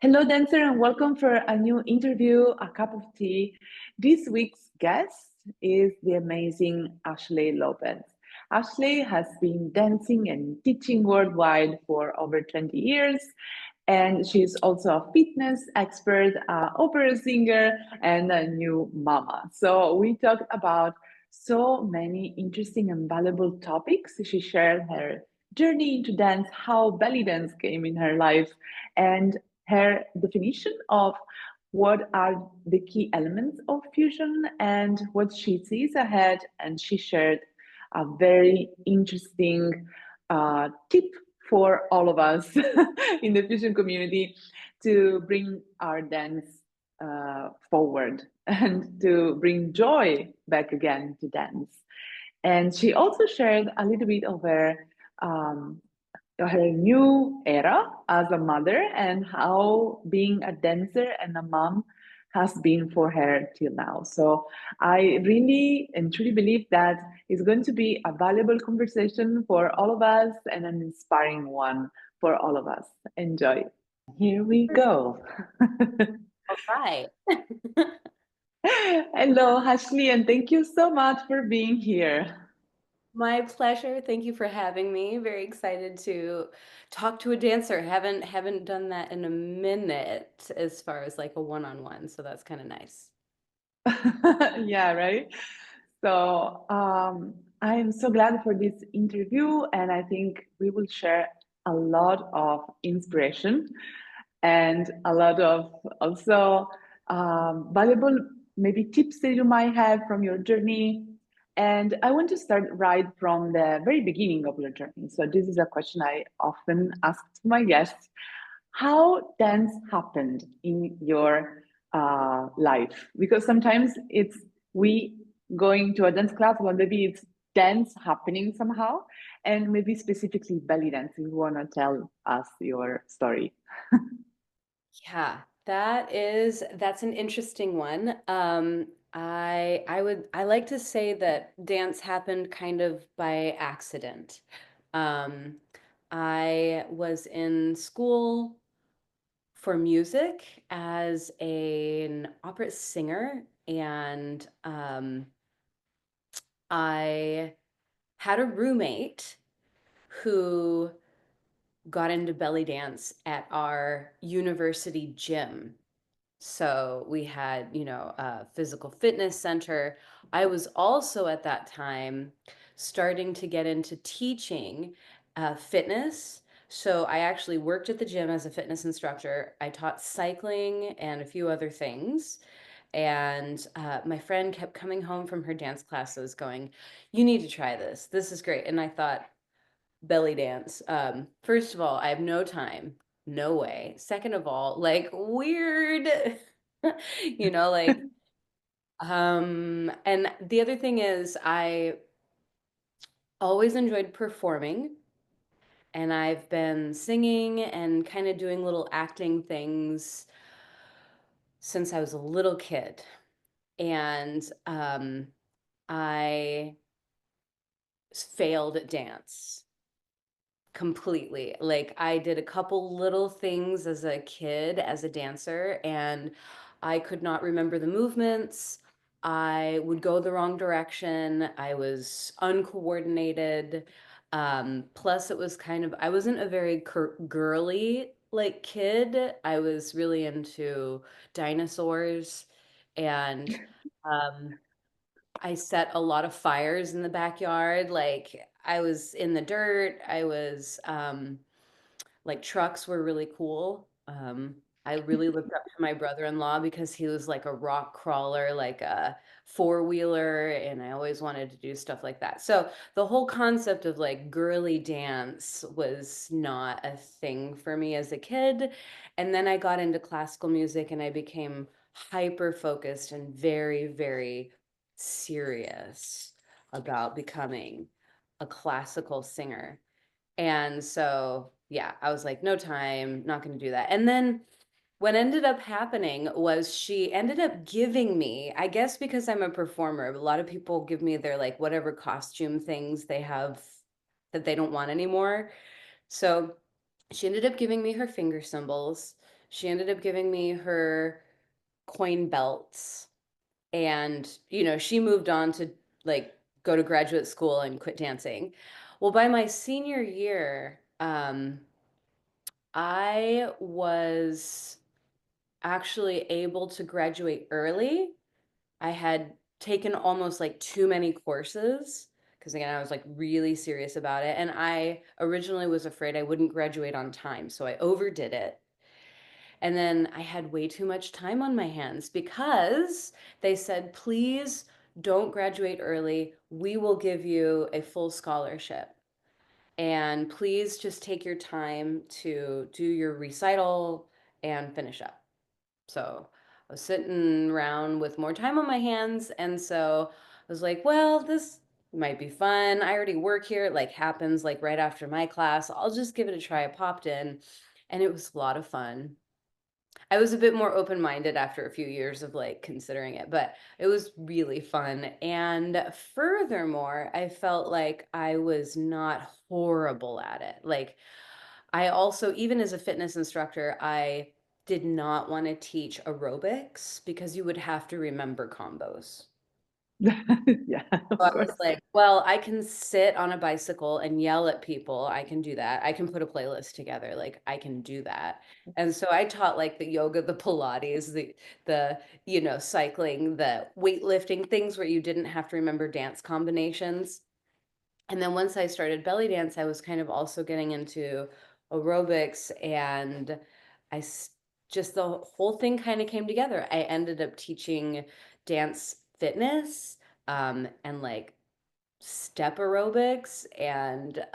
Hello, dancer, and welcome for a new interview, a cup of tea. This week's guest is the amazing Ashley Lopez. Ashley has been dancing and teaching worldwide for over 20 years, and she's also a fitness expert, opera singer, and a new mama. So we talked about so many interesting and valuable topics. She shared her journey into dance, how belly dance came in her life, and her definition of what are the key elements of fusion and what she sees ahead. And she shared a very interesting tip for all of us in the fusion community to bring our dance forward and to bring joy back again to dance. And she also shared a little bit of um, her new era as a mother and how being a dancer and a mom has been for her till now. So I really and truly believe that it's going to be a valuable conversation for all of us and an inspiring one for all of us. Enjoy. Here we go. All right. Hello, Ashley, and thank you so much for being here. My pleasure. Thank you for having me. Very excited to talk to a dancer. Haven't done that in a minute as far as like a one-on-one, so that's kind of nice. Yeah, right. So I am so glad for this interview, and I think we will share a lot of inspiration and a lot of also valuable maybe tips that you might have from your journey. And I want to start right from the very beginning of your journey. So this is a question I often ask to my guests. How dance happened in your life? Because sometimes it's we going to a dance class, or maybe it's dance happening somehow, and maybe specifically belly dance. If you want to tell us your story. Yeah, that's an interesting one. I like to say that dance happened kind of by accident. Um, I was in school for music as an opera singer, and I had a roommate who got into belly dance at our university gym. So we had, a physical fitness center. I was also at that time starting to get into teaching fitness. So I actually worked at the gym as a fitness instructor. I taught cycling and a few other things. And my friend kept coming home from her dance classes going, "You need to try this. This is great." And I thought, belly dance. First of all, I have no time. No way. Second of all, like weird. Like and the other thing is I always enjoyed performing, and I've been singing and kind of doing little acting things since I was a little kid. And I failed at dance completely. Like I did a couple little things as a kid as a dancer, and I could not remember the movements. I would go the wrong direction. I was uncoordinated. Plus it was kind of, I wasn't a very girly like kid. I was really into dinosaurs, and um I set a lot of fires in the backyard. Like I was in the dirt. I was like trucks were really cool. I really looked up to my brother-in-law because he was like a rock crawler, like a four-wheeler, and I always wanted to do stuff like that. So the whole concept of like girly dance was not a thing for me as a kid. And then I got into classical music and I became hyper focused and very, very serious about becoming a classical singer. And so, yeah, I was like, no time, not going to do that. And then what ended up happening was she ended up giving me, I guess because I'm a performer, a lot of people give me their like whatever costume things they have that they don't want anymore. So she ended up giving me her finger symbols. She ended up giving me her coin belts. And, you know, she moved on to like go to graduate school and quit dancing. Well, by my senior year, I was actually able to graduate early. I had taken almost like too many courses because again, I was like really serious about it. And I originally was afraid I wouldn't graduate on time. So I overdid it. And then I had way too much time on my hands because they said, please don't graduate early. We will give you a full scholarship. And please just take your time to do your recital and finish up. So I was sitting around with more time on my hands. And so I was like, well, this might be fun. I already work here. It like happens like right after my class. I'll just give it a try. I popped in and it was a lot of fun. I was a bit more open-minded after a few years of like considering it, but it was really fun. And furthermore, I felt like I was not horrible at it. Like I also, even as a fitness instructor, I did not want to teach aerobics because you would have to remember combos. Yeah, So of I was course. like, well, I can sit on a bicycle and yell at people. I can do that. I can put a playlist together. Like I can do that. And so I taught like the yoga, the Pilates, the you know, cycling, the weightlifting things where you didn't have to remember dance combinations. And then once I started belly dance, I was kind of also getting into aerobics and I just the whole thing kind of came together. I ended up teaching dance fitness and like step aerobics and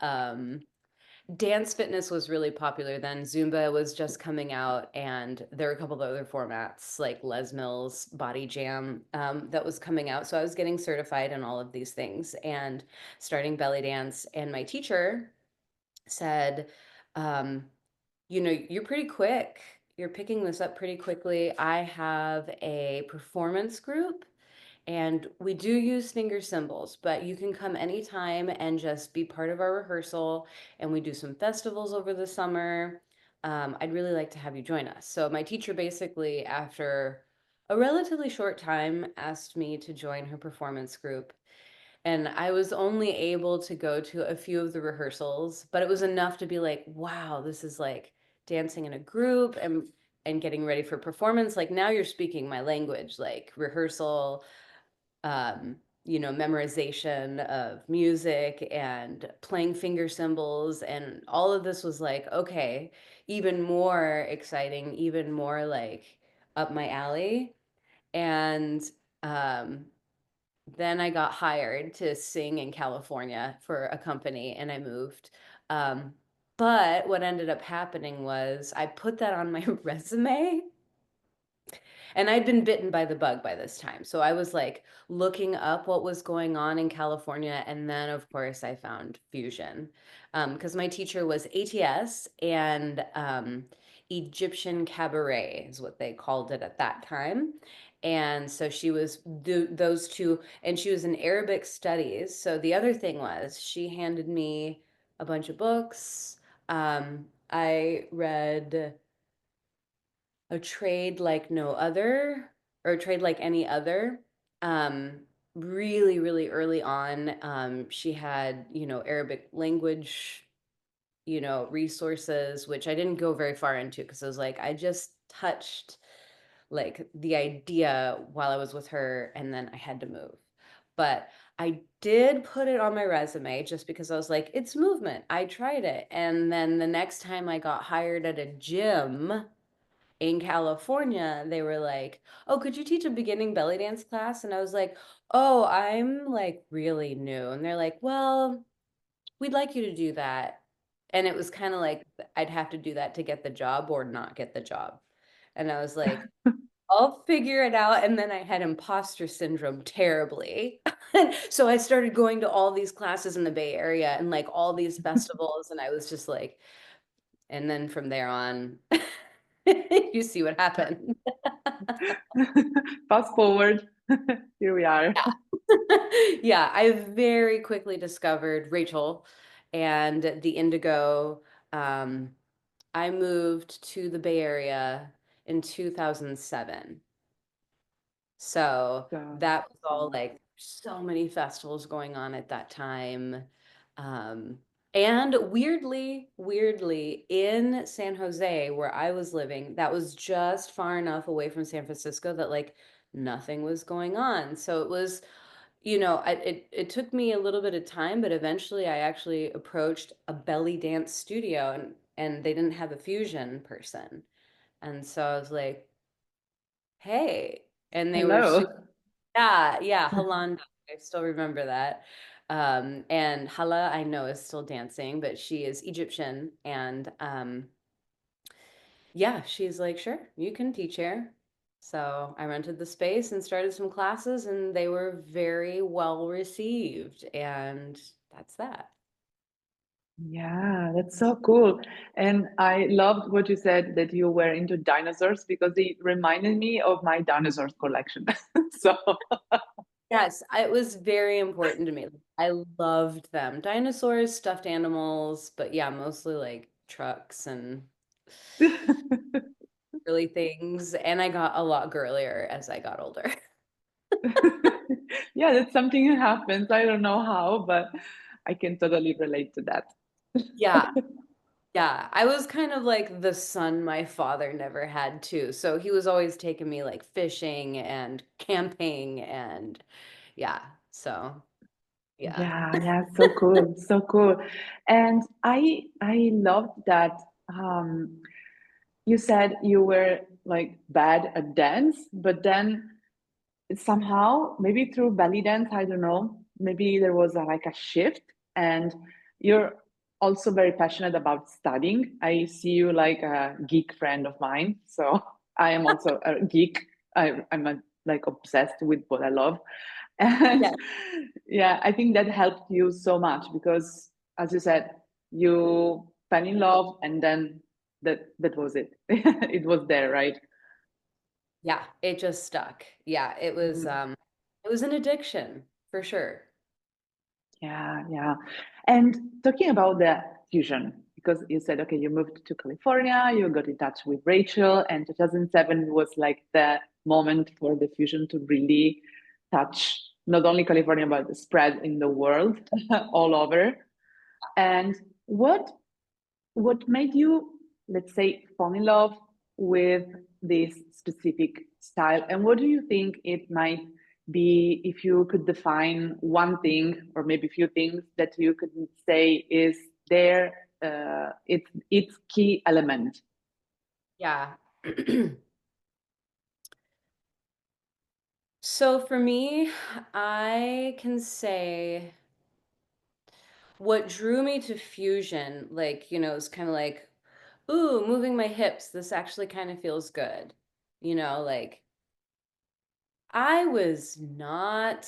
dance fitness was really popular then. Zumba was just coming out, and there were a couple of other formats like Les Mills, Body Jam that was coming out. So I was getting certified in all of these things and starting belly dance. And my teacher said, um, you know, you're pretty quick. You're picking this up pretty quickly. I have a performance group and we do use finger symbols, but you can come anytime and just be part of our rehearsal. And we do some festivals over the summer. I'd really like to have you join us. So my teacher basically, after a relatively short time, asked me to join her performance group. And I was only able to go to a few of the rehearsals, but it was enough to be like, wow, this is like dancing in a group and getting ready for performance. Like now you're speaking my language, like rehearsal, um, you know, memorization of music and playing finger cymbals. And all of this was like, okay, even more exciting, even more like up my alley. And um, then I got hired to sing in California for a company and I moved. Um, but what ended up happening was I put that on my resume and I'd been bitten by the bug by this time. So I was like looking up what was going on in California. And then, of course, I found Fusion because my teacher was ATS and Egyptian cabaret is what they called it at that time. And so she was those two, and she was in Arabic studies. So the other thing was she handed me a bunch of books. I read a trade like no other or a trade like any other. Um, really, really early on, she had, you know, Arabic language, you know, resources, which I didn't go very far into because I was like, I just touched like the idea while I was with her and then I had to move. But I did put it on my resume just because I was like, it's movement. I tried it. And then the next time I got hired at a gym, in California, they were like, "Oh, could you teach a beginning belly dance class?" And I was like, "Oh, I'm like really new." And they're like, "Well, we'd like you to do that." And it was kind of like I'd have to do that to get the job or not get the job. And I was like, "I'll figure it out." And then I had imposter syndrome terribly. And so I started going to all these classes in the Bay Area and like all these festivals. And I was just like, and then from there on, you see what happened. Fast forward, here we are. Yeah, I very quickly discovered Rachel and the Indigo. Um, I moved to the Bay Area in 2007. So God. that was all like so many festivals going on at that time. Um, and weirdly, in San Jose, where I was living, that was just far enough away from San Francisco that like nothing was going on. So it was, it took me a little bit of time, but eventually I actually approached a belly dance studio, and they didn't have a fusion person. And so I was like, hey, and they were Hello. super, yeah, Halanda. I still remember that. And Hala, I know, is still dancing, but she is Egyptian. And yeah, she's like, sure, you can teach here. So I rented the space and started some classes, and they were very well received. And that's that. Yeah, that's so cool. And I loved what you said that you were into dinosaurs because it reminded me of my dinosaurs collection. So, Yes, it was very important to me. I loved them. Dinosaurs, stuffed animals, but yeah, mostly like trucks and girly things. And I got a lot girlier as I got older. yeah, that's something that happens. I don't know how, but I can totally relate to that. Yeah, yeah. I was kind of like the son my father never had too. So he was always taking me like fishing and camping and yeah. So yeah. Yeah, yeah, so cool, so cool. And I loved that you said you were like bad at dance, but then somehow maybe through belly dance, I don't know, maybe there was like a shift, and you're also very passionate about studying. I see you like a geek friend of mine, so I am also a geek. I'm like obsessed with what I love. And Yeah. yeah, I think that helped you so much because, as you said, you fell in love, and then that was it. It was there, right? Yeah, it just stuck. Yeah, Mhm. it was an addiction for sure. Yeah, yeah. And talking about the fusion, because you said, okay, you moved to California, you got in touch with Rachel, and 2007 was like the moment for the fusion to really touch not only California, but spread in the world all over. And what what made you, let's say, fall in love with this specific style? And what do you think it might be if you could define one thing or maybe a few things that you could say is there, its key element? Yeah. So for me, I can say what drew me to fusion, like, is kind of like, ooh, moving my hips, this actually kind of feels good. Like I was not,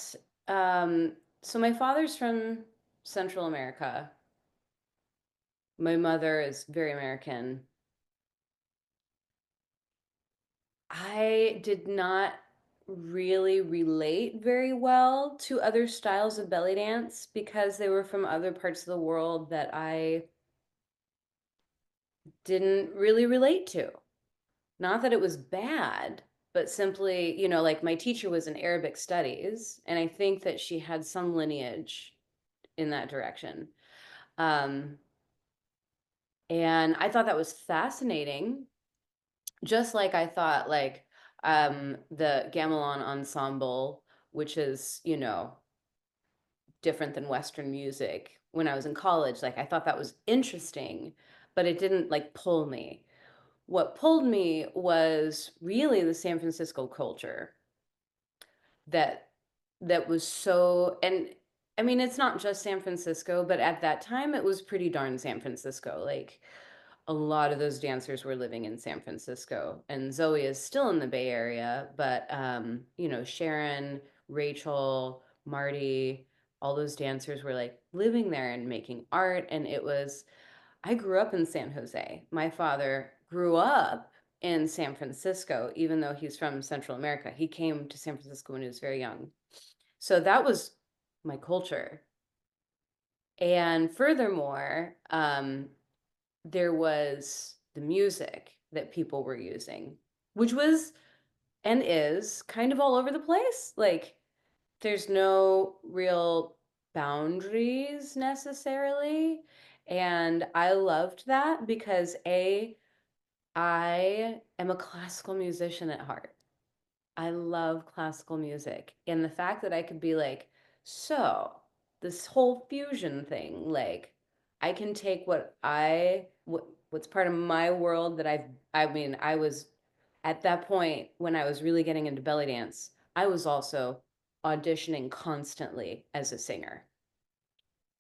so my father's from Central America. My mother is very American. I did not really relate very well to other styles of belly dance because they were from other parts of the world that I didn't really relate to. Not that it was bad, but simply, like my teacher was in Arabic studies, and I think that she had some lineage in that direction. Um, and I thought that was fascinating, just like I thought like the gamelan ensemble, which is, different than Western music when I was in college. Like I thought that was interesting, but it didn't like pull me. What pulled me was really the San Francisco culture that was so, and I mean it's not just San Francisco, but at that time it was pretty darn San Francisco. Like a lot of those dancers were living in San Francisco, and Zoe is still in the Bay Area, but Sharon, Rachel, Marty, all those dancers were like living there and making art. And I grew up in San Jose. My father grew up in San Francisco, even though he's from Central America. He came to San Francisco when he was very young. So that was my culture. And furthermore, there was the music that people were using. which was and is kind of all over the place. Like there's no real boundaries necessarily. And I loved that because I am a classical musician at heart. I love classical music. And the fact that I could be like, so this whole fusion thing, like I can take what's part of my world that I mean, I was at that point when I was really getting into belly dance, I was also auditioning constantly as a singer,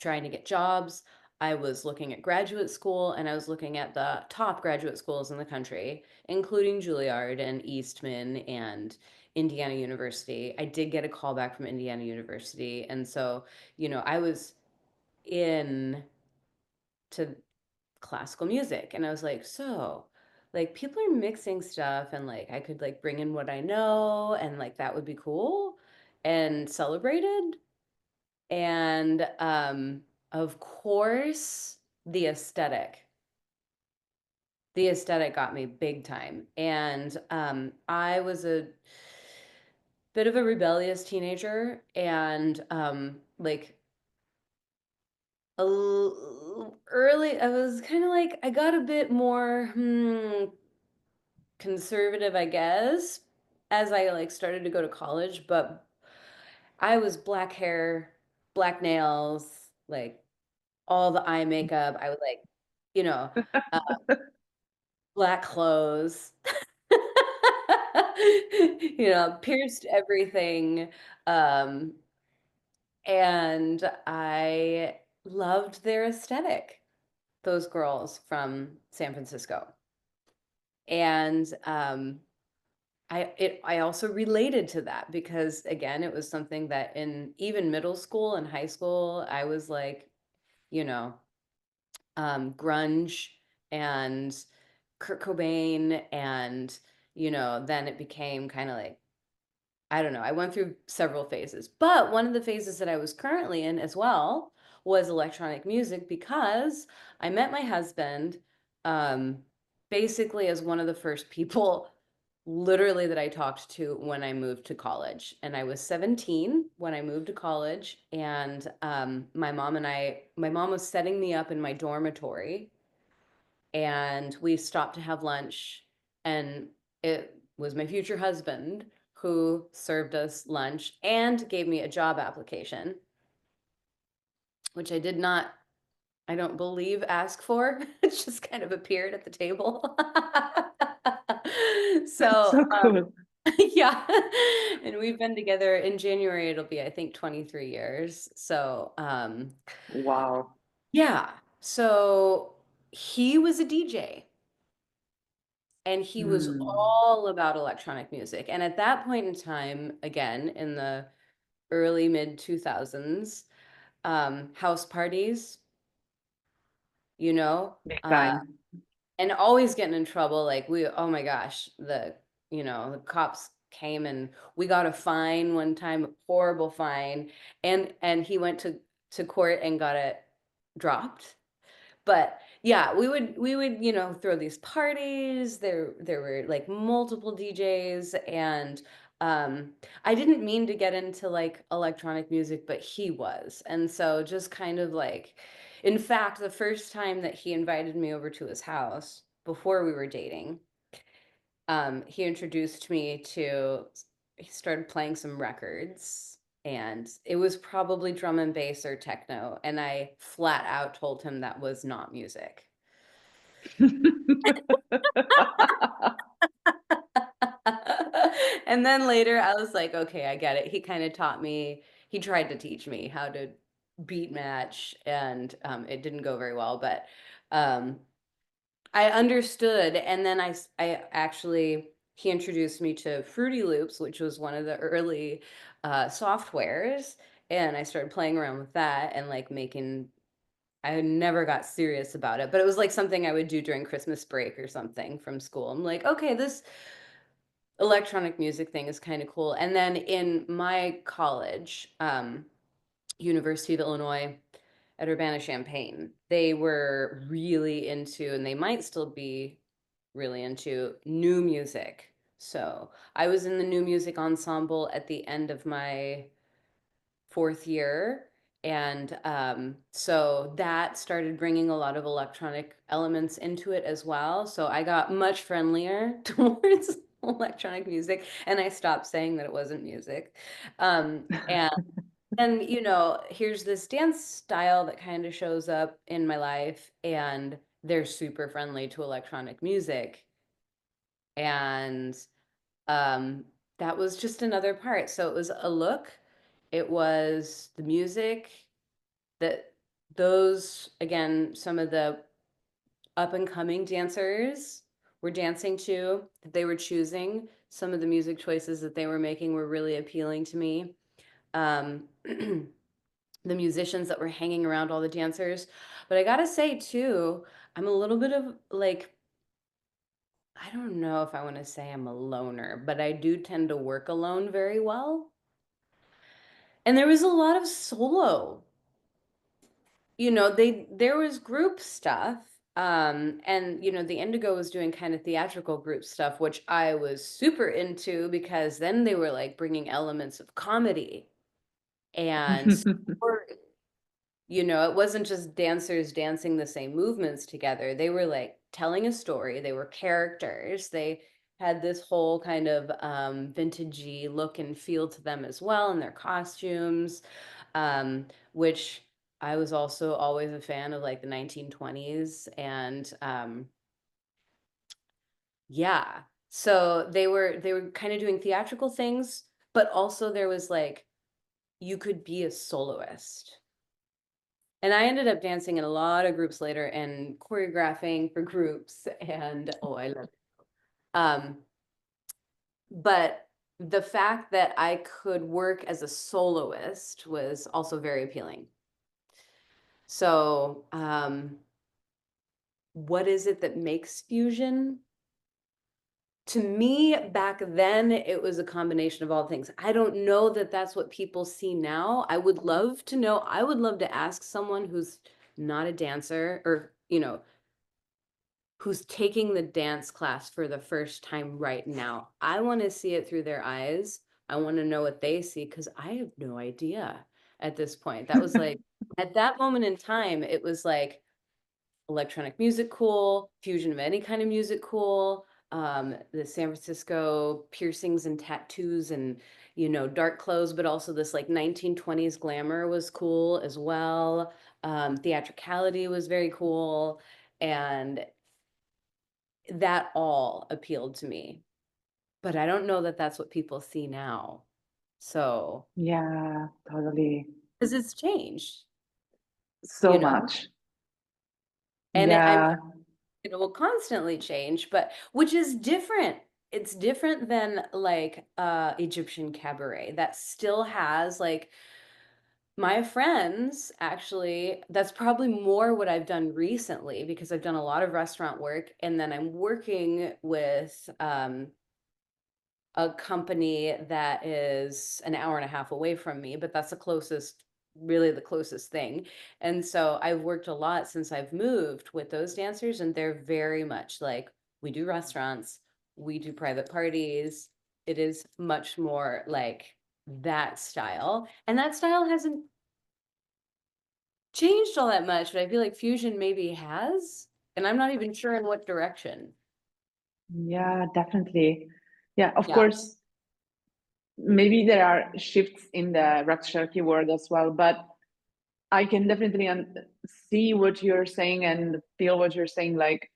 trying to get jobs. I was looking at graduate school and I was looking at the top graduate schools in the country, including Juilliard and Eastman and Indiana University. I did get a call back from Indiana University. And so, I was in to classical music and I was like, so like people are mixing stuff and like I could like bring in what I know and like that would be cool and celebrated. And of course, the aesthetic. The aesthetic got me big time. And I was a bit of a rebellious teenager and like early, I was kind of like, I got a bit more conservative, I guess, as I like started to go to college, but I was black hair, black nails, like all the eye makeup. I would like, you know, uh, black clothes, pierced everything. Um, and I loved their aesthetic, those girls from San Francisco. And I also related to that because again, it was something that in even middle school and high school, I was like, you know, grunge and Kurt Cobain, and then it became kind of like I don't know. I went through several phases, but one of the phases that I was currently in as well was electronic music because I met my husband um, basically as one of the first people literally that I talked to when I moved to college. And I was 17 when I moved to college. And my mom was setting me up in my dormitory and we stopped to have lunch, and it was my future husband who served us lunch and gave me a job application, which I did not, I don't believe, ask for. It just kind of appeared at the table. So So cool. yeah, and we've been together in January, it'll be I think 23 years. So Wow. yeah, so he was a DJ and he was Hmm. all about electronic music. And at that point in time, again, in the early mid 2000s, house parties, you know, Big uh, time. and always getting in trouble. Like oh my gosh, the cops came and we got a fine one time, a horrible fine, and he went to court and got it dropped. But yeah, we would throw these parties. There were like multiple DJs, and I didn't mean to get into like electronic music, but he was. And so just kind of like in fact, the first time that he invited me over to his house before we were dating, he introduced me to he started playing some records, and it was probably drum and bass or techno, and I flat out told him that was not music. And then later I was like, okay, I get it. He kind of taught me, he tried to teach me how to beat match, and it didn't go very well, but um, I understood. And then I actually, he introduced me to Fruity Loops, which was one of the early softwares. And I started playing around with that and like I never got serious about it, but it was like something I would do during Christmas break or something from school. I'm like, okay, this electronic music thing is kind of cool. And then in my college, University of Illinois at Urbana-Champaign, they were really into, and they might still be really into new music. So I was in the new music ensemble at the end of my 4th year. And so that started bringing a lot of electronic elements into it as well. So I got much friendlier towards electronic music, and I stopped saying that it wasn't music. And here's this dance style that kind of shows up in my life, and they're super friendly to electronic music. And um, that was just another part. So it was a look, it was the music that those, again, some of the up and coming dancers were dancing to, that they were choosing. Some of the music choices that they were making were really appealing to me. Um, the musicians that were hanging around all the dancers. But I gotta say too, I'm a little bit of like, I don't know if I want to say I'm a loner, but I do tend to work alone very well. And there was a lot of solo. There was group stuff. And the Indigo was doing kind of theatrical group stuff, which I was super into, because then they were like bringing elements of comedy and story. It wasn't just dancers dancing the same movements together. They were like telling a story. They were characters. They had this whole kind of vintagey look and feel to them as well in their costumes, which I was also always a fan of, like the 1920s. And yeah, so they were kind of doing theatrical things, but also there was like, you could be a soloist. And I ended up dancing in a lot of groups later and choreographing for groups, and oh, I love it. Um, but the fact that I could work as a soloist was also very appealing. So, what is it that makes fusion? To me, back then, it was a combination of all things. I don't know that that's what people see now. I would love to know. I would love to ask someone who's not a dancer, or, who's taking the dance class for the first time right now. I want to see it through their eyes. I want to know what they see, because I have no idea at this point. That was like, at that moment in time, it was like electronic music cool, fusion of any kind of music cool, the San Francisco piercings and tattoos and, dark clothes, but also this like 1920s glamour was cool as well. Theatricality was very cool. And that all appealed to me. But I don't know that that's what people see now. So, Yeah, totally. because it's changed, So you know, much. and Yeah. it will constantly change, but which is different. It's different than like Egyptian cabaret that still has like, my friends, actually, that's probably more what I've done recently, because I've done a lot of restaurant work, and then I'm working with a company that is an hour and a half away from me, but that's really the closest thing. And so I've worked a lot since I've moved with those dancers, and they're very much like, we do restaurants, we do private parties. It is much more like that style. And that style hasn't changed all that much, but I feel like fusion maybe has, and I'm not even sure in what direction. Yeah, definitely. Yeah, of Yeah. course, maybe there are shifts in the Rakshaki world as well, but I can definitely see what you're saying and feel what you're saying. Like,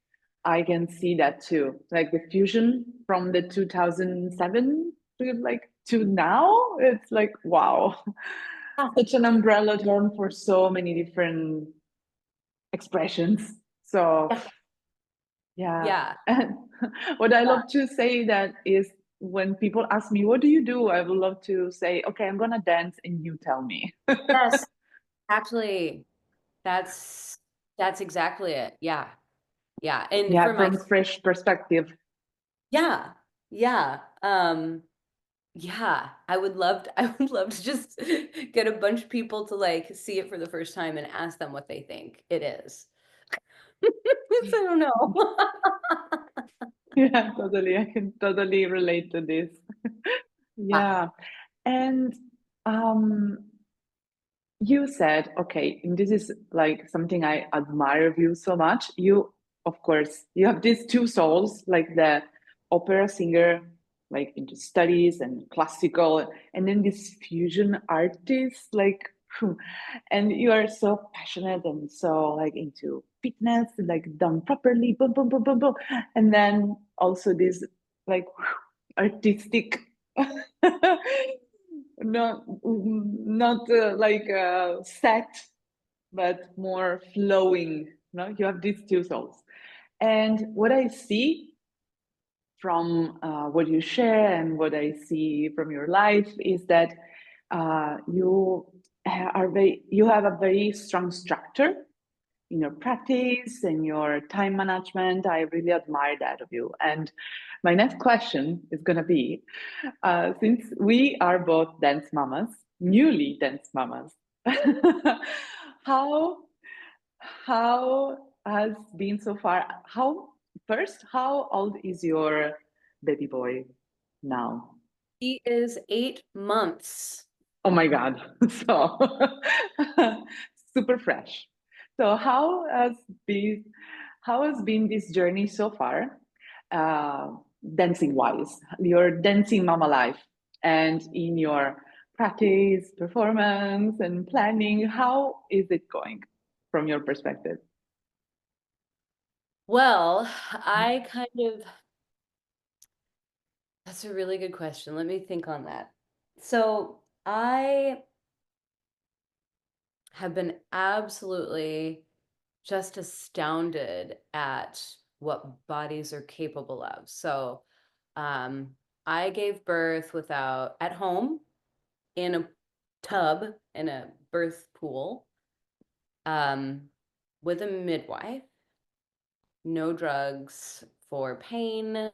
I can see that too. Like the fusion from the 2007 to like to now, it's like, wow, such an umbrella term for so many different expressions. So Yeah. yeah. Yeah. And what I Yeah. love to say that is, when people ask me, what do you do? I would love to say, okay, I'm gonna dance and you tell me. Yes, actually. That's that's exactly it. Yeah. Yeah. And Yeah, for my from fresh perspective. yeah. Yeah. Yeah, I would love to just get a bunch of people to like see it for the first time and ask them what they think it is. I don't know. Yeah, totally. I can totally relate to this. Ah, Yeah. And um, you said, okay, and this is like something I admire of you so much. You, of course, you have these two souls, like the opera singer, like into studies and classical, and then this fusion artist, like, and you are so passionate and so like into fitness, like done properly, boom, boom, boom, boom, boom, and then also this like artistic not like set, but more flowing. No, you have these two souls, and what I see from what you share and what I see from your life is that you have a very strong structure in your practice and your time management. I really admire that of you. And my next question is going to be, since we are both dance mamas, newly dance mamas, how how has been so far? How old is your baby boy now? he is 8 months. Oh my God. So super fresh. So been how has been this journey so far, uh, dancing wise, your dancing mama life, and in your practice, performance, and planning? How is it going from your perspective? Well, I kind of, that's a really good question. Let me think on that. So I have been absolutely just astounded at what bodies are capable of. So um, I gave birth without, at home, in a tub, in a birth pool, um, with a midwife, no drugs for pain.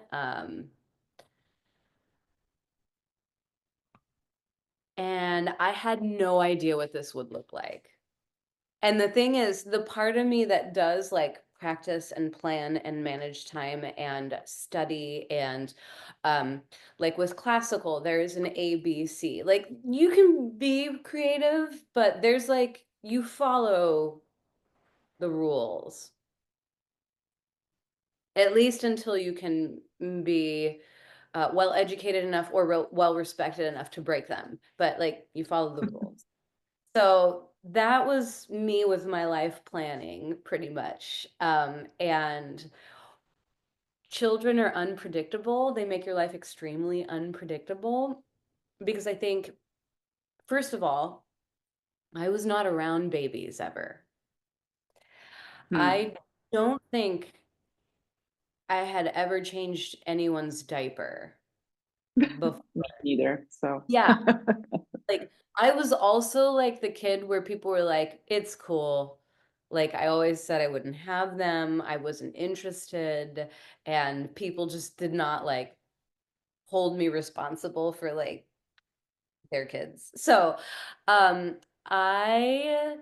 And I had no idea what this would look like. And the thing is, the part of me that does like practice and plan and manage time and study and like with classical, there's an ABC. Like you can be creative, but there's like you follow the rules. At least until you can be well educated enough or well respected enough to break them. But like you follow the rules. So that was me with my life planning pretty much. And children are unpredictable. They make your life extremely unpredictable because I think, first of all, I was not around babies ever. Hmm. I don't think I had ever changed anyone's diaper before. Me neither. So Yeah, like I was also like the kid where people were like, it's cool. Like I always said I wouldn't have them. I wasn't interested. And people just did not like hold me responsible for like their kids. So um I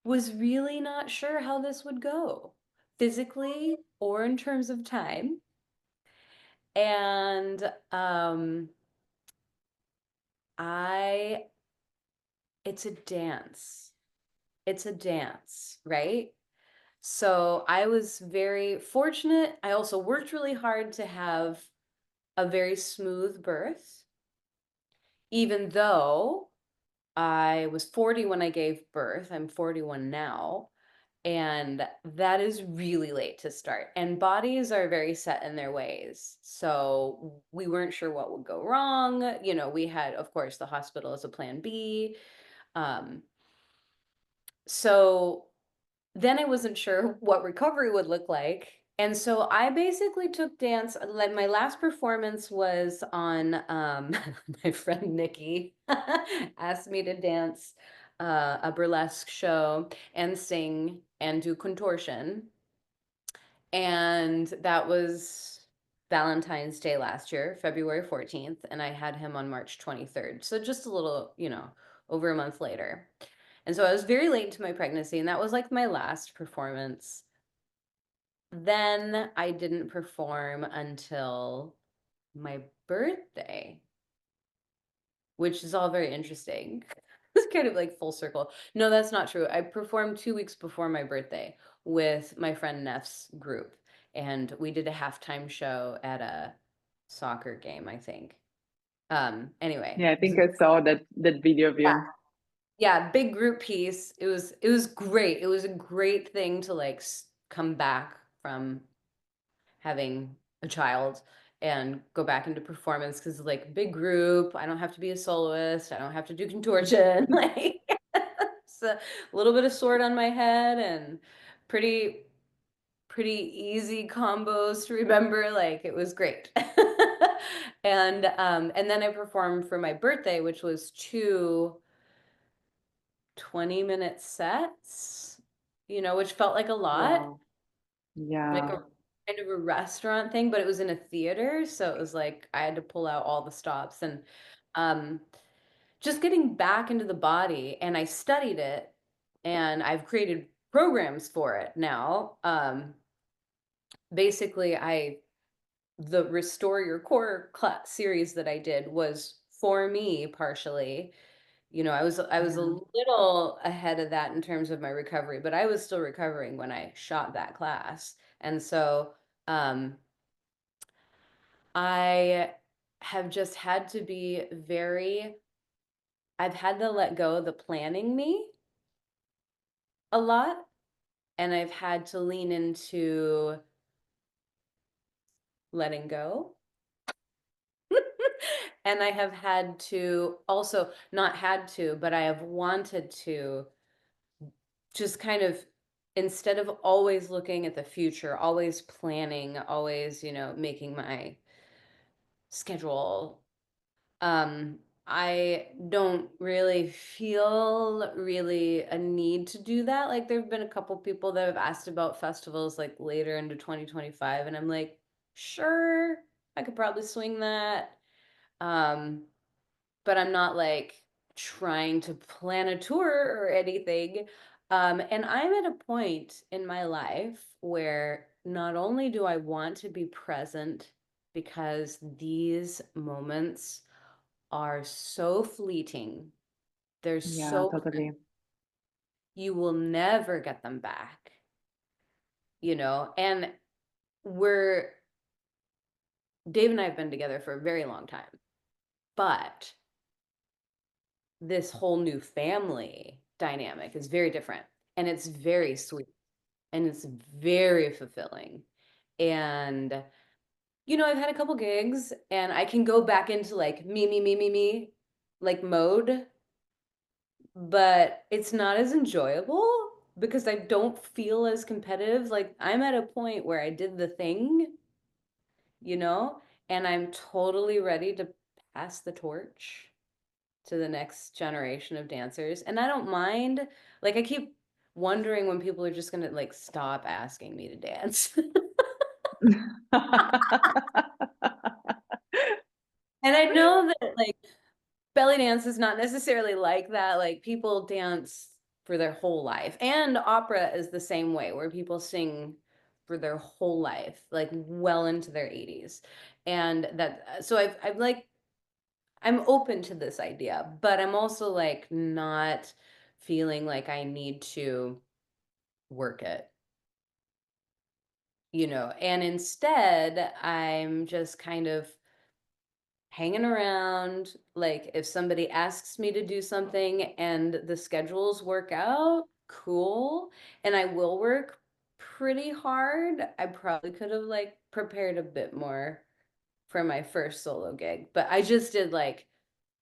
was really not sure how this would go physically or in terms of time. And I it's a dance. It's a dance, right? So I was very fortunate. I also worked really hard to have a very smooth birth, even though I was 40 when I gave birth. I'm 41 now. And that is really late to start. And bodies are very set in their ways. So we weren't sure what would go wrong. You know, we had, of course, the hospital as a plan B. Um, so then I wasn't sure what recovery would look like. And so I basically took dance. Like my last performance was on my friend Nikki asked me to dance a burlesque show and sing and do contortion. And that was Valentine's Day last year, February 14th, and I had him on March 23rd. So just a little, over a month later. And so I was very late into my pregnancy, and that was like my last performance. Then I didn't perform until my birthday, which is all very interesting. It's kind of like full circle. No, that's not true. I performed 2 weeks before my birthday with my friend Neff's group, and we did a halftime show at a soccer game, I think. Anyway, Yeah, I think I saw that video of yeah, you. yeah, big group piece. It was great. It was a great thing to like come back from having a child and go back into performance because like big group, I don't have to be a soloist, I don't have to do contortion. Like it's a little bit of sword on my head and pretty pretty easy combos to remember. Like it was great. And then I performed for my birthday, which was two 20-minute sets, which felt like a lot, Wow. like Yeah. a kind of a restaurant thing, but it was in a theater, so it was like I had to pull out all the stops and um just getting back into the body, and I studied it and I've created programs for it now. Basically the Restore Your Core class series that I did was for me partially. I was a Yeah. little ahead of that in terms of my recovery, but I was still recovering when I shot that class. And so um, I have just had to be I've had to let go of the planning me a lot, and I've had to lean into letting go. And I have had to also, not had to, but I have wanted to just kind of, instead of always looking at the future, always planning, always, making my schedule, um, I don't really feel really a need to do that. Like there've been a couple people that have asked about festivals like later into 2025, and I'm like, sure, I could probably swing that. Um, but I'm not like trying to plan a tour or anything. And I'm at a point in my life where not only do I want to be present because these moments are so fleeting, they're Yeah, so, totally. you will never get them back, and we're, Dave and I have been together for a very long time, but this whole new family dynamic is very different, and it's very sweet, and it's very fulfilling. And I've had a couple gigs and I can go back into like me like mode, but it's not as enjoyable because I don't feel as competitive. Like I'm at a point where I did the thing, you know, and I'm totally ready to pass the torch to the next generation of dancers. And I don't mind. Like I keep wondering when people are just gonna like stop asking me to dance. And I know that like belly dance is not necessarily like that. Like people dance for their whole life. And opera is the same way, where people sing for their whole life, like well into their 80s. And that, so I've like, I'm open to this idea, but I'm also like not feeling like I need to work it, and instead I'm just kind of hanging around. Like if somebody asks me to do something and the schedules work out, cool. And I will work pretty hard. I probably could have like prepared a bit more for my first solo gig, but I just did like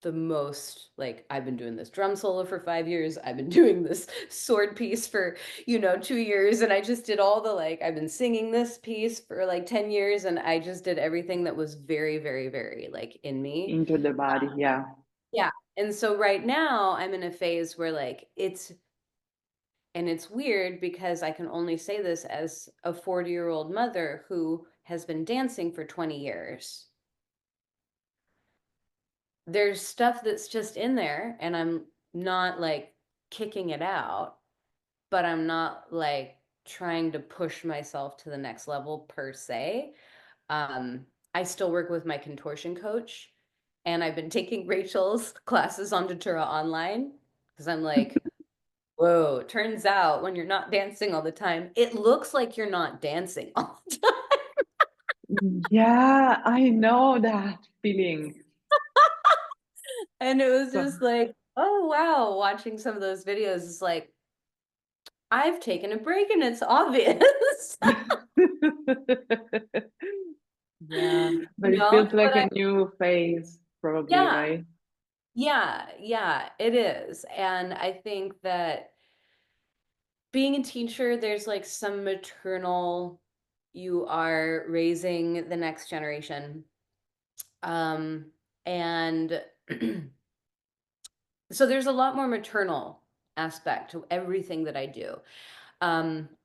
the most, like I've been doing this drum solo for 5 years. I've been doing this sword piece for, 2 years. And I just did all the like, I've been singing this piece for like 10 years. And I just did everything that was very, very, very like in me. Into the body. Yeah. Yeah. And so right now I'm in a phase where like and it's weird because I can only say this as a 40-year-old mother who has been dancing for 20 years. There's stuff that's just in there and I'm not like kicking it out, but I'm not like trying to push myself to the next level per se. I still work with my contortion coach, and I've been taking Rachel's classes on Datura online because I'm like, whoa, turns out when you're not dancing all the time, it looks like you're not dancing all the time. Yeah, I know that feeling. And it was So, just like, oh wow, watching some of those videos is like, I've taken a break and it's obvious. yeah, but You it know, feels like but a new phase, probably, yeah, right? yeah, it is. And I think that being a teacher, there's like some maternal, you are raising the next generation. Um, and so there's a lot more maternal aspect to everything that I do.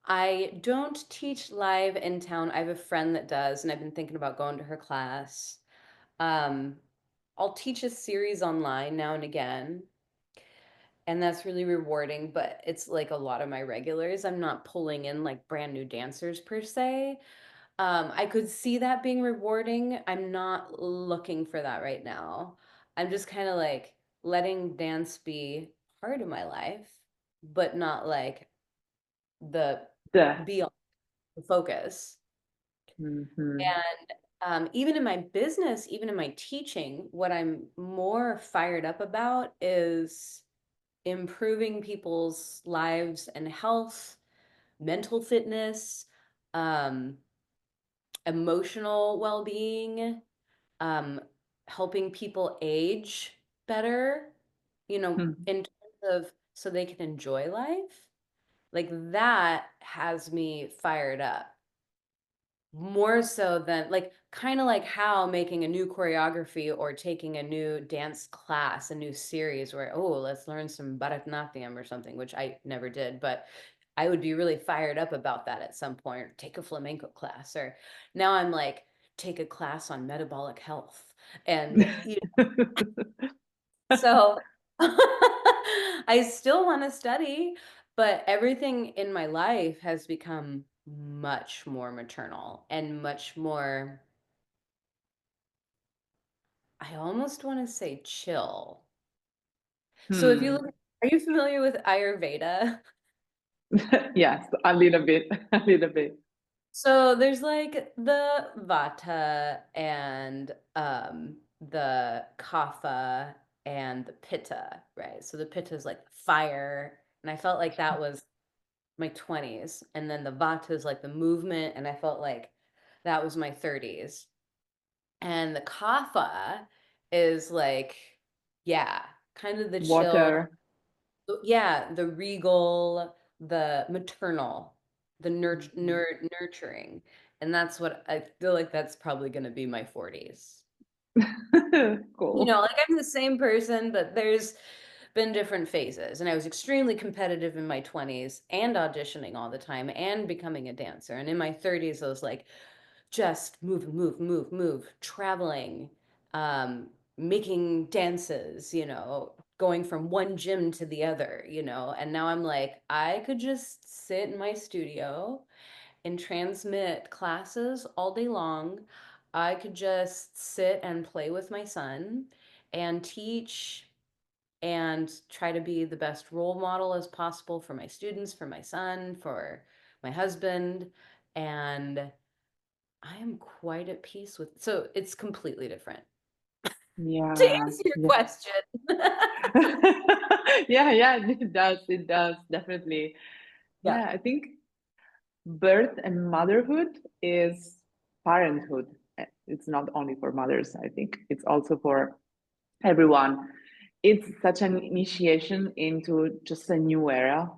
I don't teach live in town. I have a friend that does, and I've been thinking about going to her class. Um, I'll teach a series online now and again, and that's really rewarding, but it's like a lot of my regulars. I'm not pulling in like brand new dancers per se. I could see that being rewarding. I'm not looking for that right now. I'm just kind of like letting dance be part of my life, but not like the The be all the focus. hmm And even in my business, even in my teaching, what I'm more fired up about is improving people's lives and health, mental fitness, um, emotional well-being, um, helping people age better, in terms of so they can enjoy life. Like that has me fired up more so than like kind of like how making a new choreography or taking a new dance class, a new series where, oh, let's learn some Bharatanatyam or something, which I never did, but I would be really fired up about that at some point, or take a flamenco class, or now I'm like, take a class on metabolic health. And so I still want to study, but everything in my life has become much more maternal and much more, I almost want to say chill. So if you Hmm. look, are you familiar with Ayurveda? Yes, a little bit, a little bit. So there's like the Vata and the Kapha and the Pitta, right? So the Pitta is like fire, and I felt like that was my 20s, and then the Vata is like the movement, and I felt like that was my 30s. And the Kapha is like, yeah, kind of the chill, Water. yeah, the regal, the maternal, the Mhm. nurturing. And that's what I feel like that's probably going to be my 40s. Cool. Like I'm the same person, but there's been different phases. And I was extremely competitive in my 20s and auditioning all the time and becoming a dancer. And in my 30s, I was like, just move, traveling, making dances, going from one gym to the other, and now I'm like, I could just sit in my studio and transmit classes all day long. I could just sit and play with my son and teach and try to be the best role model as possible for my students, for my son, for my husband. And I am quite at peace with, so it's completely different. To Yeah, answer your yeah. question. Yeah, yeah, it does, definitely. Yeah. Yeah, I think birth and motherhood is parenthood. It's not only for mothers, I think it's also for everyone. It's such an initiation into just a new era,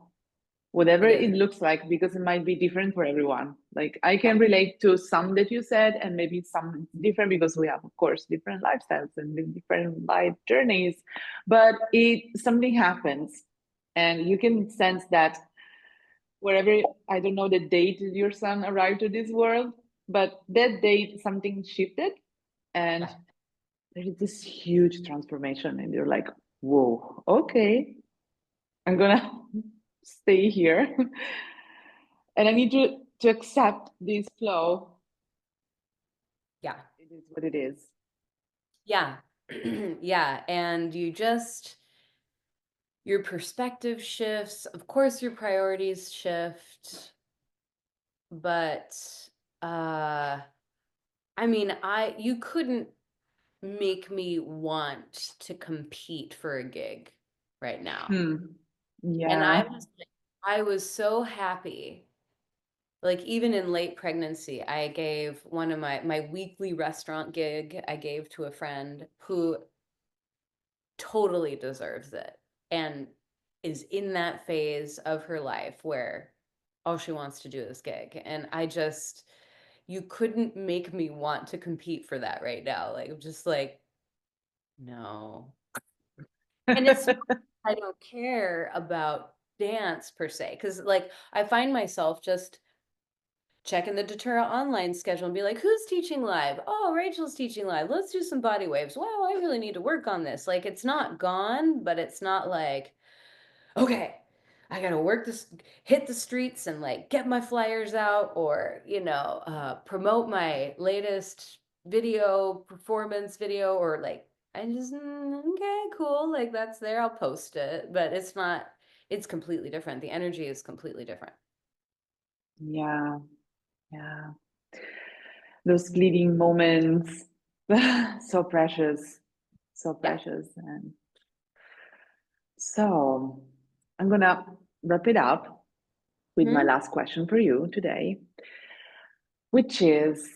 whatever It it is. looks like, because it might be different for everyone. Like I Yeah. can relate to some that you said, and maybe some different because we have, of course, different lifestyles and different life journeys. But it something happens, and you can sense that wherever, I don't know the date your son arrived to this world, but that date something shifted, and there is this huge transformation, and you're like, whoa, okay, I'm gonna stay here. And I need you to accept this flow. Yeah. It is what it is. Yeah. Yeah. And your perspective shifts. Of course, your priorities shift. But I mean, you couldn't make me want to compete for a gig right now. Hmm. And Yeah. I was so happy. Like even in late pregnancy, I gave one of my weekly restaurant gig, I gave to a friend who totally deserves it and is in that phase of her life where all she wants to do is gig. And you couldn't make me want to compete for that right now. Like, I'm just like, no. And it's not, I don't care about dance per se, because like I find myself just checking the Datura online schedule and be like, who's teaching live? Oh, Rachel's teaching live. Let's do some body waves. Wow, I really need to work on this. Like, it's not gone, but it's not like, okay, I gotta work this, hit the streets and like get my flyers out, or promote my latest performance video, or like I just okay, cool, like that's there, I'll post it, but it's not. It's completely different. The energy is completely different. Yeah. Yeah. Those fleeting moments, so precious, so Yeah. precious. And so I'm gonna wrap it up with my Hmm. last question for you today, which is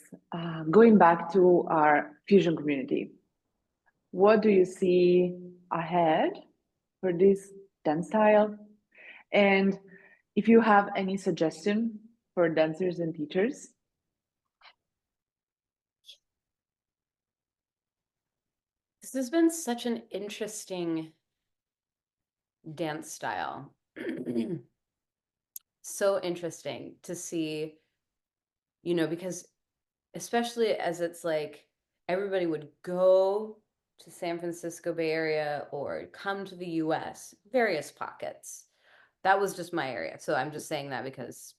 going back to our fusion community. What do you see ahead for this dance style? And if you have any suggestion for dancers and teachers? This has been such an interesting dance style. So interesting to see, because especially as it's like everybody would go to San Francisco Bay Area or come to the US, various pockets. That was just my area. So I'm just saying that because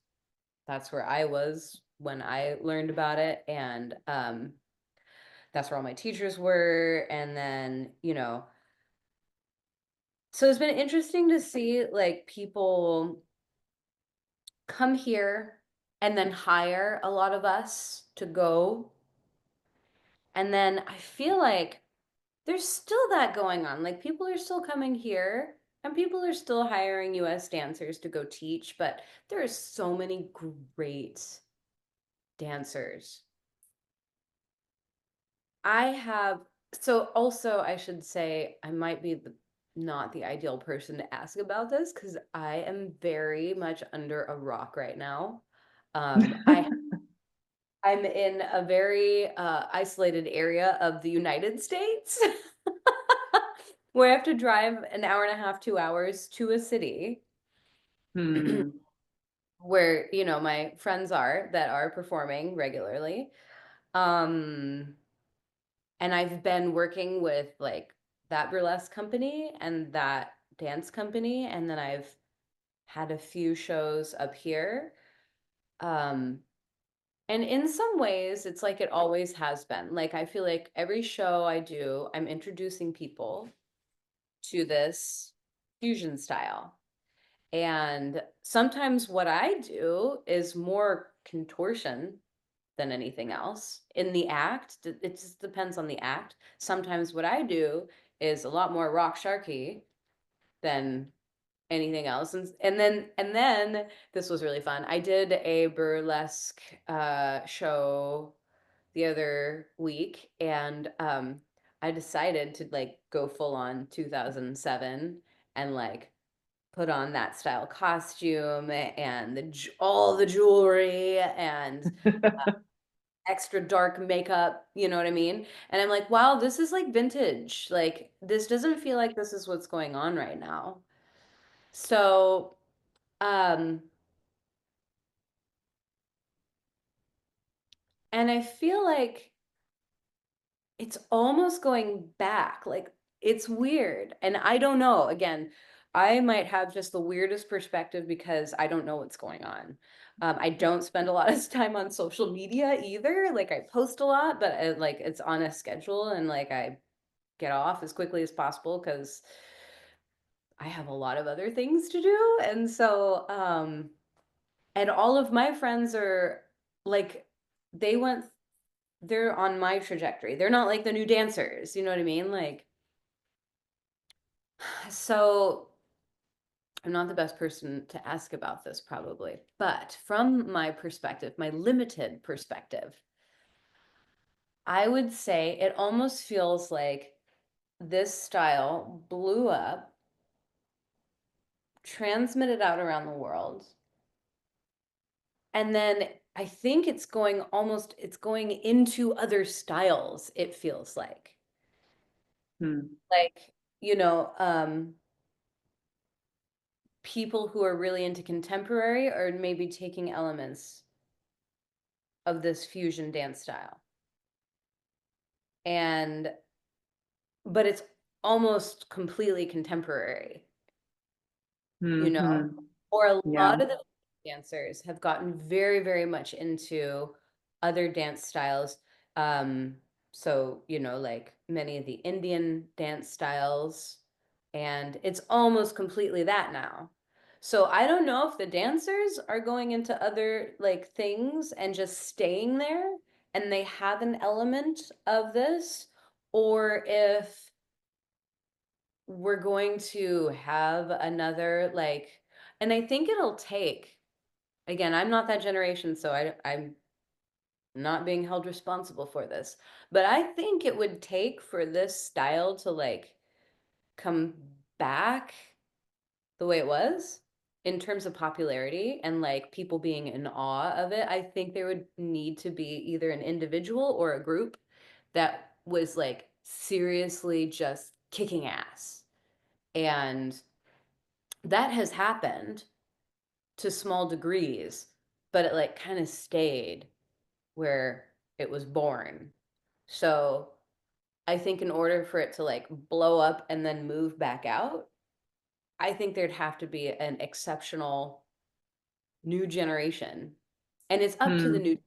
that's where I was when I learned about it. And that's where all my teachers were. And then, so it's been interesting to see like people come here and then hire a lot of us to go. And then I feel like there's still that going on. Like people are still coming here and people are still hiring US dancers to go teach, but there are so many great dancers. I have, so also I should say I might be not the ideal person to ask about this because I am very much under a rock right now. I'm in a very isolated area of the United States where I have to drive an hour and a half, 2 hours to a city Hmm. where, my friends are that are performing regularly. Um, and I've been working with like that burlesque company and that dance company, and then I've had a few shows up here. Um, And in some ways, it's like it always has been. Like, I feel like every show I do, I'm introducing people to this fusion style. And sometimes what I do is more contortion than anything else. In the act, it just depends on the act. Sometimes what I do is a lot more rock sharky than anything else. And then this was really fun. I did a burlesque show the other week, and I decided to like go full on 2007 and like put on that style costume and all the jewelry and extra dark makeup, you know what I mean? And I'm like, wow, this is like vintage. Like this doesn't feel like this is what's going on right now. So, um, and I feel like it's almost going back. Like it's weird. And I don't know. Again, I might have just the weirdest perspective because I don't know what's going on. I don't spend a lot of time on social media either. Like I post a lot, but like it's on a schedule and like I get off as quickly as possible because I have a lot of other things to do. And so, and all of my friends are like, they went, they're on my trajectory. They're not like the new dancers, you know what I mean? Like, so I'm not the best person to ask about this probably, but from my perspective, my limited perspective, I would say it almost feels like this style blew up, transmitted out around the world, and then I think it's going into other styles, it feels like. Hmm. Like, people who are really into contemporary are maybe taking elements of this fusion dance style. And but it's almost completely contemporary, you know? Hmm. Or a Yeah. lot of the dancers have gotten very, very much into other dance styles. Um, so, like many of the Indian dance styles, and it's almost completely that now. So I don't know if the dancers are going into other like things and just staying there and they have an element of this, or if we're going to have another like, and I think it'll take, again, I'm not that generation, so I'm not being held responsible for this, but I think it would take for this style to like come back the way it was in terms of popularity and like people being in awe of it. I think there would need to be either an individual or a group that was like seriously just kicking ass. And that has happened to small degrees, but it like kind of stayed where it was born. So I think in order for it to like blow up and then move back out, I think there'd have to be an exceptional new generation. And it's up to the Hmm. new,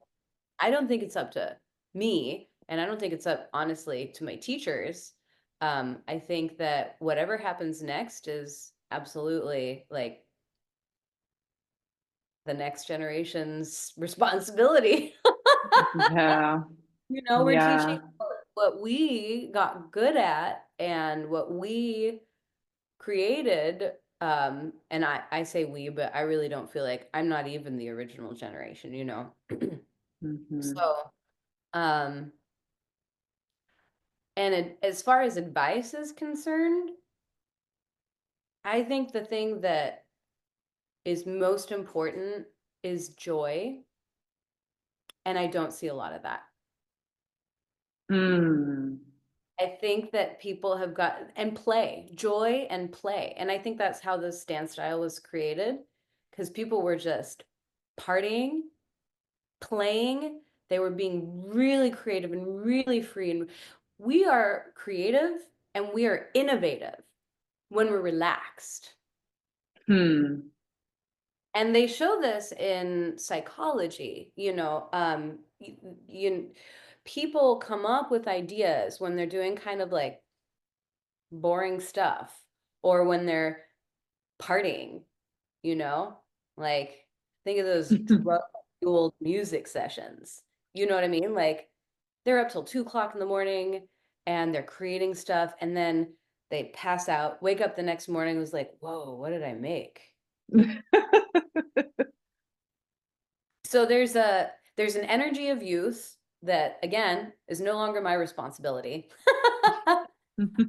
I don't think it's up to me, and I don't think it's up, honestly, to my teachers. I think that whatever happens next is absolutely like the next generation's responsibility. Yeah. We're teaching Yeah. what we got good at and what we created. And I say we, but I really don't feel like I'm not even the original generation. Hmm. So, um, and as far as advice is concerned, I think the thing that is most important is joy. And I don't see a lot of that. Hmm. I think that people have got and play, joy and play. And I think that's how this dance style was created because people were just partying, playing, they were being really creative and really free. And we are creative and we are innovative when we're relaxed. Hmm. And they show this in psychology, people come up with ideas when they're doing kind of like boring stuff or when they're partying, you know? Like think of those drug fueled music sessions. You know what I mean? Like they're up till 2 o'clock in the morning and they're creating stuff and then they pass out, wake up the next morning and was like, whoa, what did I make? So there's an energy of youth that again is no longer my responsibility.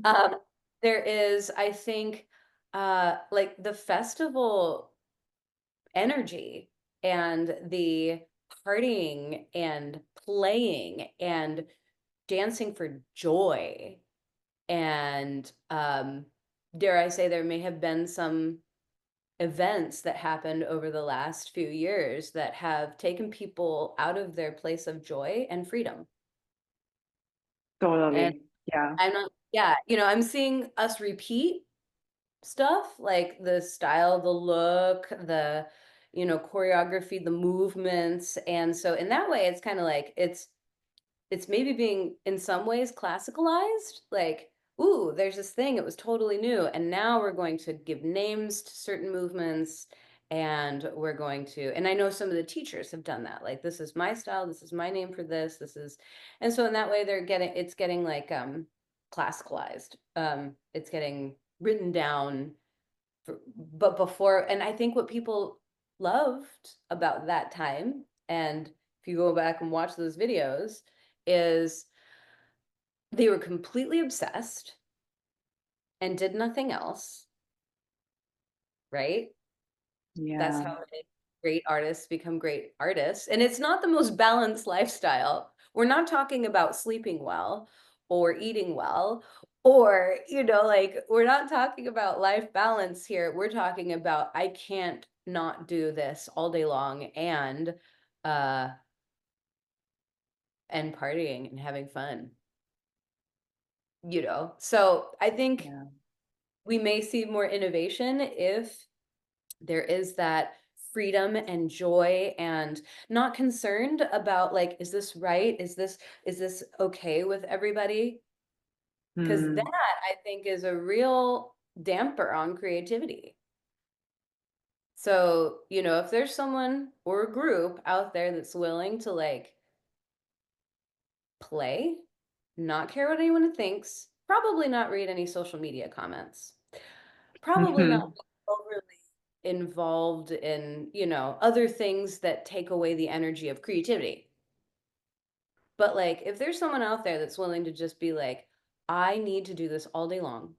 um, there is, I think, like the festival energy and the partying and playing and dancing for joy. And dare I say, there may have been some events that happened over the last few years that have taken people out of their place of joy and freedom. And Totally. Yeah. I'm not, yeah, I'm seeing us repeat. stuff, like the style, the look, the, choreography, the movements. And so in that way, it's kind of like it's maybe being in some ways classicalized, like, ooh, there's this thing, it was totally new, and now we're going to give names to certain movements, and we're going to, and I know some of the teachers have done that, like, this is my style, this is my name for this is, and so in that way it's getting like classicalized, it's getting written down but before, and I think what people loved about that time, and if you go back and watch those videos, is they were completely obsessed and did nothing else, right? That's Yeah. how great artists become great artists. And it's not the most balanced lifestyle. We're not talking about sleeping well or eating well, or, like, we're not talking about life balance here. We're talking about, I can't not do this all day long uh and partying and having fun, So I think Yeah. we may see more innovation if there is that freedom and joy and not concerned about, like, is this right, is this okay with everybody, because that, Hmm. I think, is a real damper on creativity. So, if there's someone or a group out there that's willing to, like, play, not care what anyone thinks, probably not read any social media comments, probably not Mhm. be overly involved in, other things that take away the energy of creativity. But, like, if there's someone out there that's willing to just be like, I need to do this all day long.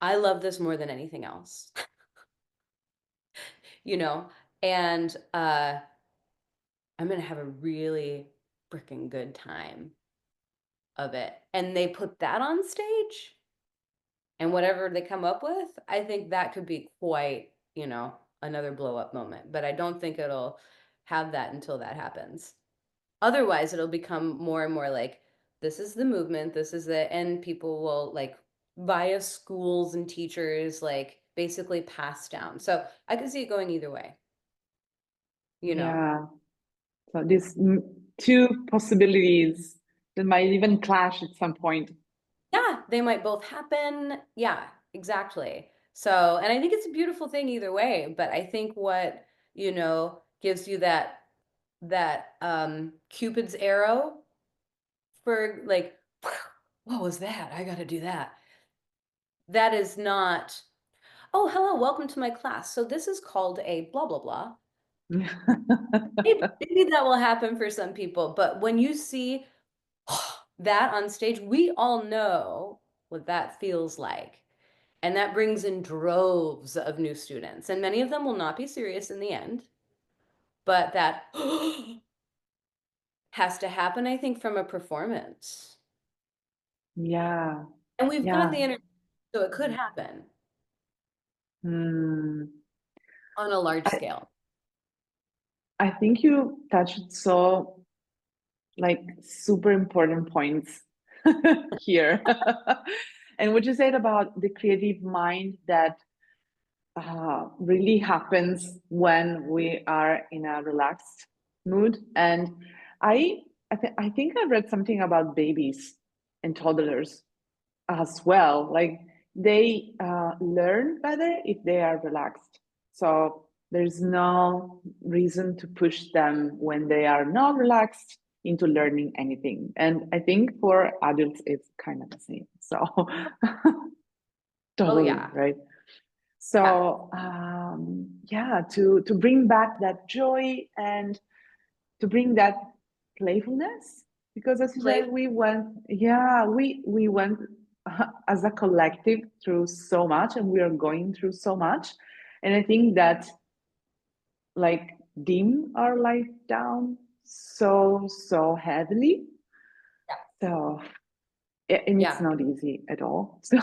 I love this more than anything else, you know, and I'm gonna have a really freaking good time of it. And they put that on stage, and whatever they come up with, I think that could be quite, another blow up moment. But I don't think it'll have that until that happens. Otherwise, it'll become more and more like, this is the movement, this is it, and people will, like, via schools and teachers, like, basically pass down. So I could see it going either way, you know. Yeah. So these two possibilities that might even clash at some point. Yeah, they might both happen. Yeah, exactly. So, and I think it's a beautiful thing either way, but I think what, gives you that Cupid's arrow for, like, what was that? I got to do that. That is not, oh, hello, welcome to my class. So this is called a blah, blah, blah. Maybe that will happen for some people, but when you see that on stage, we all know what that feels like. And that brings in droves of new students. And many of them will not be serious in the end, but that has to happen, I think, from a performance. Yeah. And we've got Yeah. the energy, so it could happen Hmm. on a large I, scale. I think you touched so like super important points here. And what you said about the creative mind that really happens when we are in a relaxed mood. And I, I think I read something about babies and toddlers as well. Like they learn better if they are relaxed. So there's no reason to push them when they are not relaxed into learning anything. And I think for adults, it's kind of the same. So Oh, totally, yeah. right? Yeah. So yeah, to bring back that joy and to bring that playfulness, because as you Play. said, we went, yeah, we went as a collective through so much, and we are going through so much, and I think that like dim our life down so heavily. Yeah. So and it's Yeah. not easy at all. So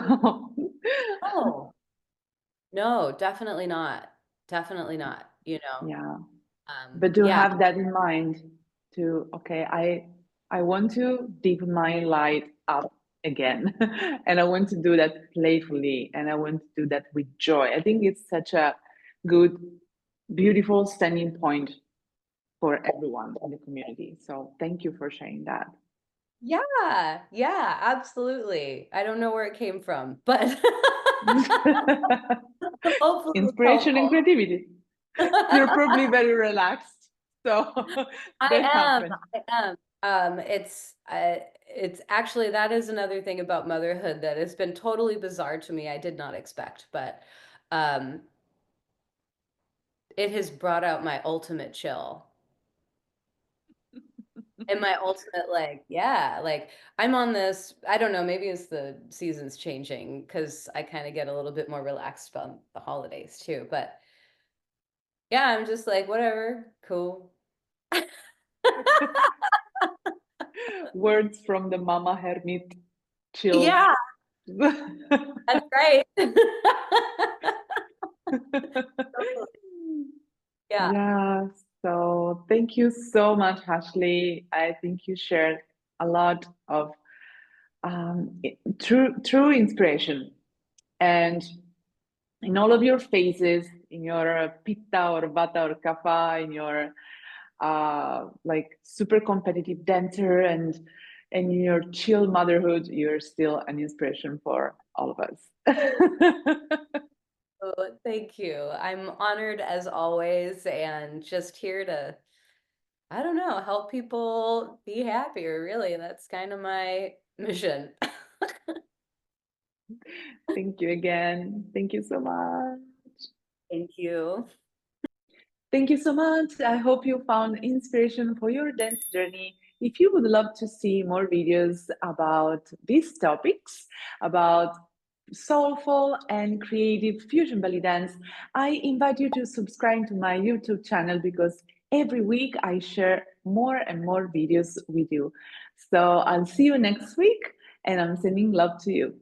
Oh, no, definitely not. Definitely not, yeah. But to Yeah. have that in mind to okay, I want to deepen my light up again. And I want to do that playfully, and I want to do that with joy. I think it's such a good, beautiful standing point for everyone in the community. So thank you for sharing that. Yeah, yeah, absolutely. I don't know where it came from, but hopefully it's Inspiration and helpful. creativity. You're probably very relaxed, so I that am. happened. I am. It's actually that is another thing about motherhood that has been totally bizarre to me. I did not expect, but um, it has brought out my ultimate chill and my ultimate like, yeah, like I'm on this. I don't know. Maybe it's the seasons changing because I kind of get a little bit more relaxed on the holidays too. But yeah, I'm just like, whatever, cool. Words from the Mama Hermit chill. Yeah, that's right. Yeah. Yeah, so thank you so much, Ashley. I think you shared a lot of true inspiration, and in all of your phases, in your pitta or vata or kapha, in your like super competitive dancer, and in your chill motherhood, you're still an inspiration for all of us. Oh, thank you. I'm honored as always and just here to, I don't know, help people be happier, really. That's kind of my mission. Thank you again. Thank you so much. Thank you. Thank you so much. I hope you found inspiration for your dance journey. If you would love to see more videos about these topics, about soulful and creative fusion belly dance, I invite you to subscribe to my YouTube channel because every week I share more and more videos with you. So I'll see you next week, and I'm sending love to you.